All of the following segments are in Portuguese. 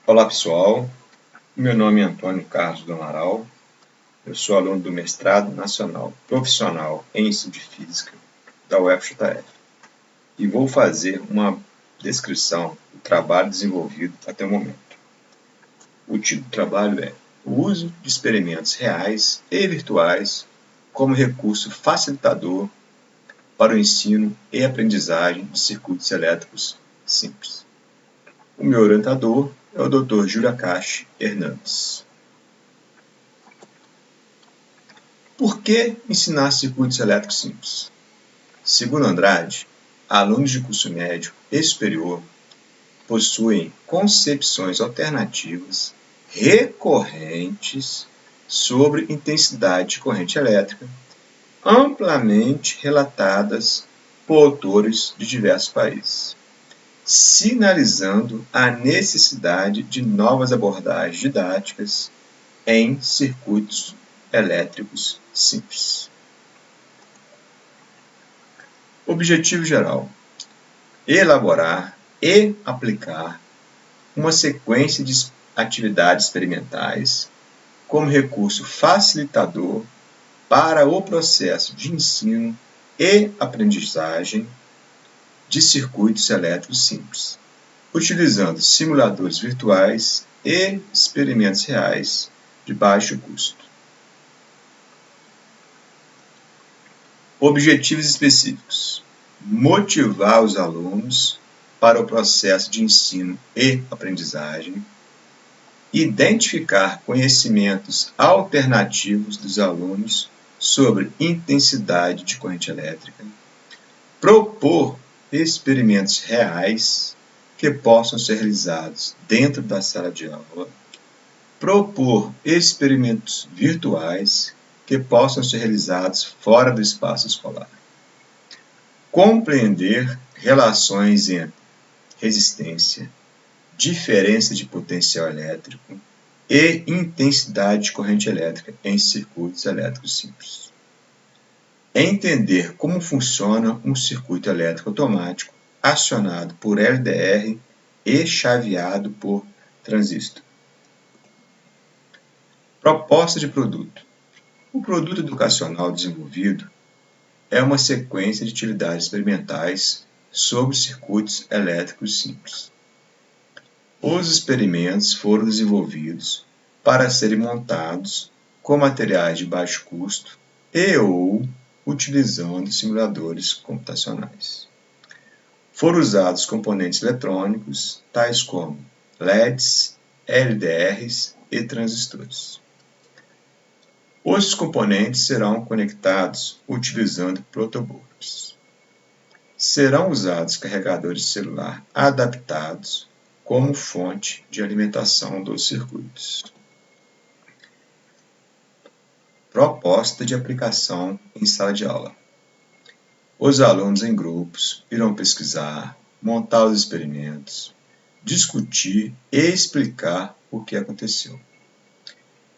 Olá pessoal, meu nome é Antônio Carlos do Amaral, eu sou aluno do Mestrado Nacional Profissional em Ensino de Física da UFJF e vou fazer uma descrição do trabalho desenvolvido até o momento. O título do trabalho é o uso de experimentos reais e virtuais como recurso facilitador para o ensino e aprendizagem de circuitos elétricos simples. O meu orientador é o Dr. Júlio Akashi Hernandes. Por que ensinar circuitos elétricos simples? Segundo Andrade, alunos de curso médio e superior possuem concepções alternativas recorrentes sobre intensidade de corrente elétrica, amplamente relatadas por autores de diversos países, sinalizando a necessidade de novas abordagens didáticas em circuitos elétricos simples. Objetivo geral: elaborar e aplicar uma sequência de atividades experimentais como recurso facilitador para o processo de ensino e aprendizagem de circuitos elétricos simples, utilizando simuladores virtuais e experimentos reais de baixo custo. Objetivos específicos: motivar os alunos para o processo de ensino e aprendizagem, identificar conhecimentos alternativos dos alunos sobre intensidade de corrente elétrica, propor experimentos reais que possam ser realizados dentro da sala de aula, propor experimentos virtuais que possam ser realizados fora do espaço escolar, compreender relações entre resistência, diferença de potencial elétrico e intensidade de corrente elétrica em circuitos elétricos simples. Entender como funciona um circuito elétrico automático acionado por LDR e chaveado por transistor. Proposta de produto. O produto educacional desenvolvido é uma sequência de atividades experimentais sobre circuitos elétricos simples. Os experimentos foram desenvolvidos para serem montados com materiais de baixo custo e/ou utilizando simuladores computacionais. Foram usados componentes eletrônicos, tais como LEDs, LDRs e transistores. Os componentes serão conectados utilizando protoboards. Serão usados carregadores de celular adaptados como fonte de alimentação dos circuitos. Proposta de aplicação em sala de aula. Os alunos em grupos irão pesquisar, montar os experimentos, discutir e explicar o que aconteceu.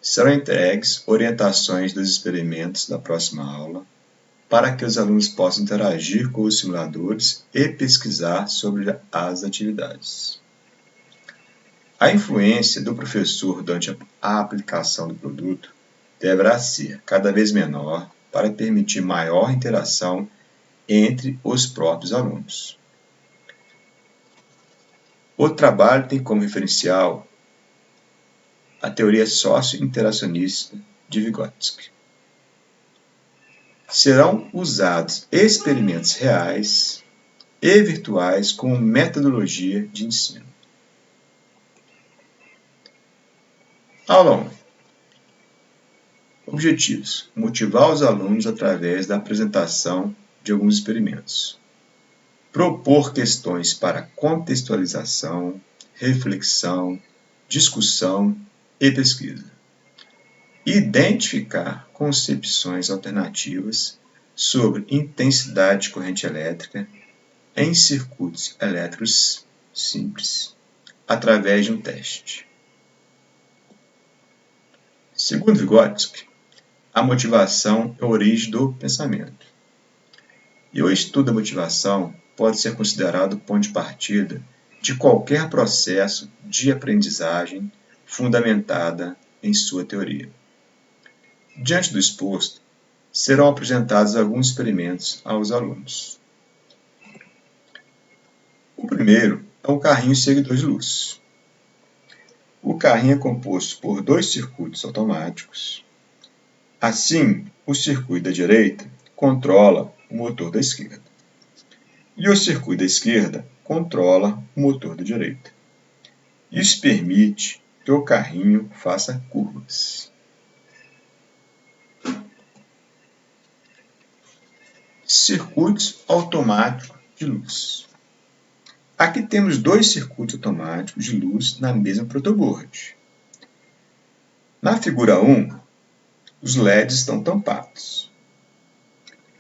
Serão entregues orientações dos experimentos da próxima aula para que os alunos possam interagir com os simuladores e pesquisar sobre as atividades. A influência do professor durante a aplicação do produto deverá ser cada vez menor para permitir maior interação entre os próprios alunos. O trabalho tem como referencial a teoria sócio-interacionista de Vygotsky. Serão usados experimentos reais e virtuais como metodologia de ensino. Aula 1. Objetivos: motivar os alunos através da apresentação de alguns experimentos. Propor questões para contextualização, reflexão, discussão e pesquisa. Identificar concepções alternativas sobre intensidade de corrente elétrica em circuitos elétricos simples, através de um teste. Segundo Vygotsky, a motivação é a origem do pensamento. E o estudo da motivação pode ser considerado o ponto de partida de qualquer processo de aprendizagem fundamentada em sua teoria. Diante do exposto, serão apresentados alguns experimentos aos alunos. O primeiro é o carrinho seguidor de luz. O carrinho é composto por 2 circuitos automáticos. Assim, o circuito da direita controla o motor da esquerda. E o circuito da esquerda controla o motor da direita. Isso permite que o carrinho faça curvas. Circuitos automáticos de luz. Aqui temos 2 circuitos automáticos de luz na mesma protoboard. Na figura 1, os LEDs estão tampados.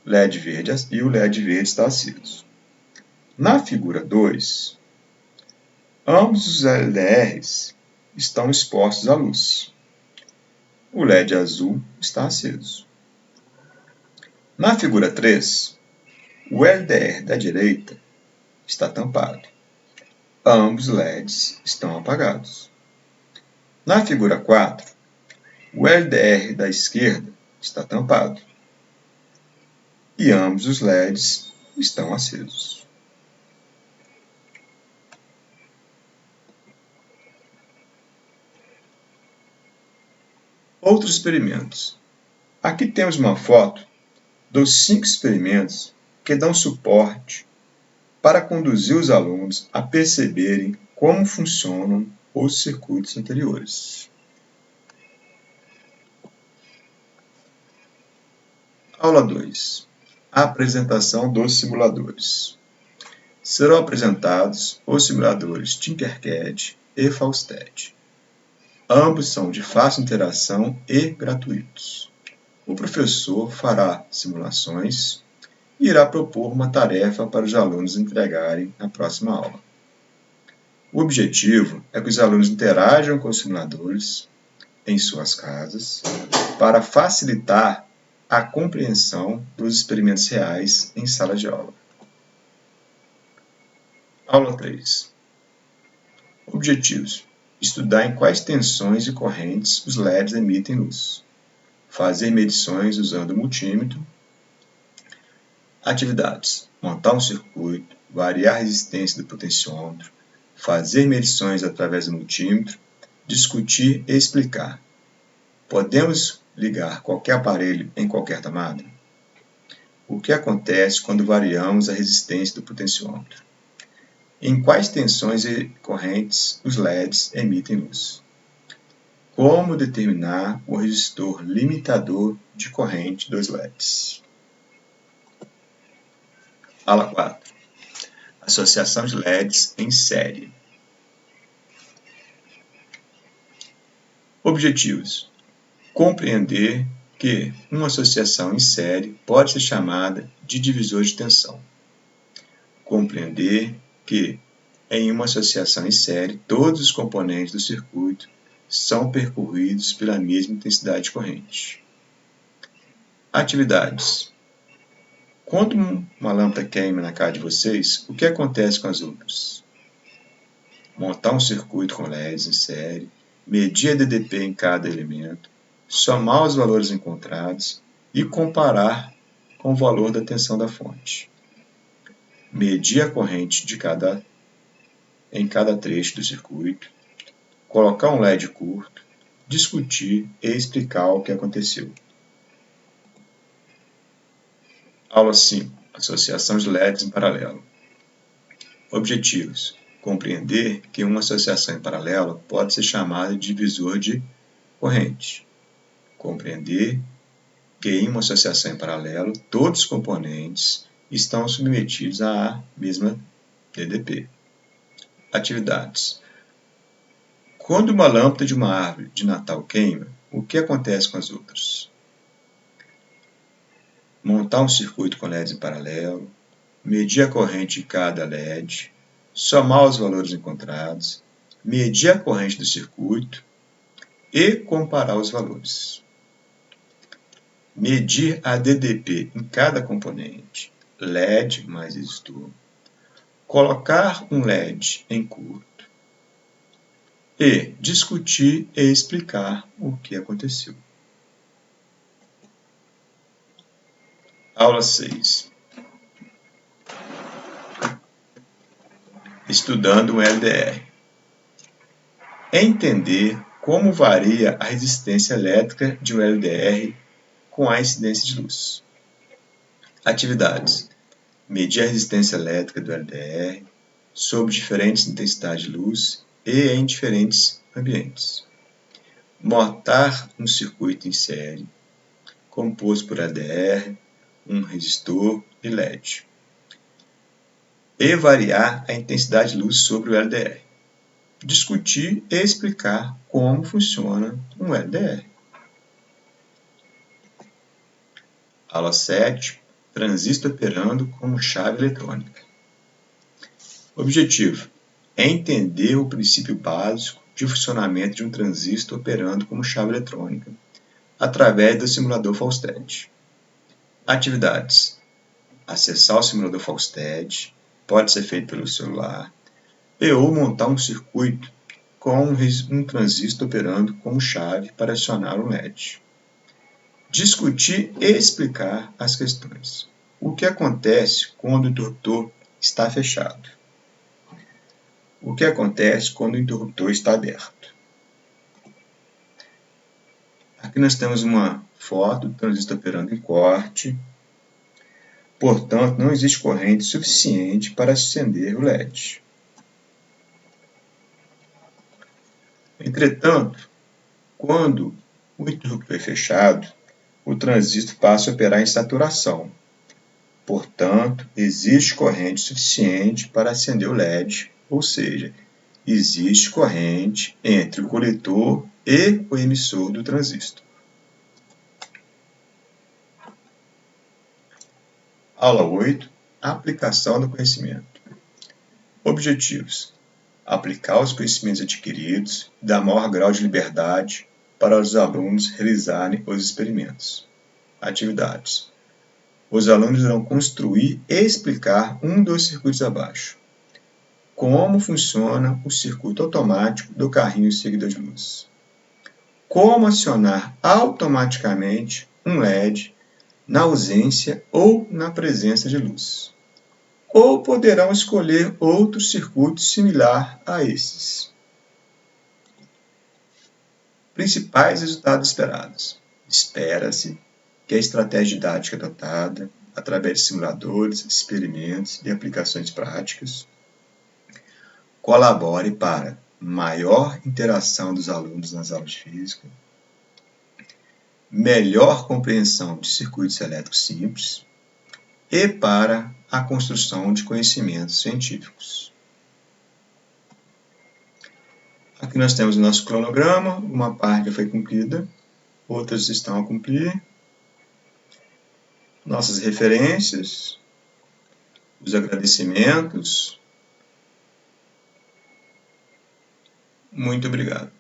LED verde e o LED verde está aceso. Na figura 2, ambos os LDRs estão expostos à luz. O LED azul está aceso. Na figura 3, o LDR da direita está tampado. Ambos LEDs estão apagados. Na figura 4, o LDR da esquerda está tampado. E ambos os LEDs estão acesos. Outros experimentos. Aqui temos uma foto dos 5 experimentos que dão suporte para conduzir os alunos a perceberem como funcionam os circuitos anteriores. Aula 2. A apresentação dos simuladores. Serão apresentados os simuladores Tinkercad e Faustet. Ambos são de fácil interação e gratuitos. O professor fará simulações e irá propor uma tarefa para os alunos entregarem na próxima aula. O objetivo é que os alunos interajam com os simuladores em suas casas para facilitar a compreensão dos experimentos reais em sala de aula. Aula 3. Objetivos. Estudar em quais tensões e correntes os LEDs emitem luz. Fazer medições usando o multímetro. Atividades. Montar um circuito, variar a resistência do potenciômetro, fazer medições através do multímetro, discutir e explicar. Podemos ligar qualquer aparelho em qualquer tomada? O que acontece quando variamos a resistência do potenciômetro? Em quais tensões e correntes os LEDs emitem luz? Como determinar o resistor limitador de corrente dos LEDs? Aula 4. Associação de LEDs em série. Objetivos. Compreender que uma associação em série pode ser chamada de divisor de tensão. Compreender que, em uma associação em série, todos os componentes do circuito são percorridos pela mesma intensidade de corrente. Atividades. Quando uma lâmpada queima na casa de vocês, o que acontece com as outras? Montar um circuito com LEDs em série, medir a DDP em cada elemento, somar os valores encontrados e comparar com o valor da tensão da fonte. Medir a corrente em cada trecho do circuito, colocar um LED curto, discutir e explicar o que aconteceu. Aula 5. Associação de LEDs em paralelo. Objetivos. Compreender que uma associação em paralelo pode ser chamada de divisor de corrente. Compreender que em uma associação em paralelo, todos os componentes estão submetidos à mesma DDP. Atividades. Quando uma lâmpada de uma árvore de Natal queima, o que acontece com as outras? Montar um circuito com LEDs em paralelo, medir a corrente de cada LED, somar os valores encontrados, medir a corrente do circuito e comparar os valores. Medir a DDP em cada componente, LED mais resistor, colocar um LED em curto e discutir e explicar o que aconteceu. Aula 6. Estudando o LDR. Entender como varia a resistência elétrica de um LDR com a incidência de luz. Atividades. Medir a resistência elétrica do LDR sob diferentes intensidades de luz e em diferentes ambientes. Montar um circuito em série, composto por LDR, um resistor e LED. E variar a intensidade de luz sobre o LDR. Discutir e explicar como funciona um LDR. Aula 7. Transistor operando como chave eletrônica. Objetivo: entender o princípio básico de funcionamento de um transistor operando como chave eletrônica, através do simulador Falstad. Atividades: acessar o simulador Falstad, pode ser feito pelo celular, ou montar um circuito com um transistor operando como chave para acionar um LED. Discutir e explicar as questões. O que acontece quando o interruptor está fechado? O que acontece quando o interruptor está aberto? Aqui nós temos uma foto do transistor operando em corte. Portanto, não existe corrente suficiente para acender o LED. Entretanto, quando o interruptor é fechado, o transistor passa a operar em saturação. Portanto, existe corrente suficiente para acender o LED, ou seja, existe corrente entre o coletor e o emissor do transistor. Aula 8. Aplicação do conhecimento. Objetivos: aplicar os conhecimentos adquiridos e dar maior grau de liberdade para os alunos realizarem os experimentos. Atividades: os alunos irão construir e explicar um dos circuitos abaixo. Como funciona o circuito automático do carrinho seguidor de luz. Como acionar automaticamente um LED na ausência ou na presença de luz. Ou poderão escolher outro circuito similar a esses. Principais resultados esperados. Espera-se que a estratégia didática adotada, através de simuladores, experimentos e aplicações práticas, colabore para maior interação dos alunos nas aulas de física, melhor compreensão de circuitos elétricos simples e para a construção de conhecimentos científicos. Aqui nós temos o nosso cronograma, uma parte já foi cumprida, outras estão a cumprir. Nossas referências, os agradecimentos. Muito obrigado.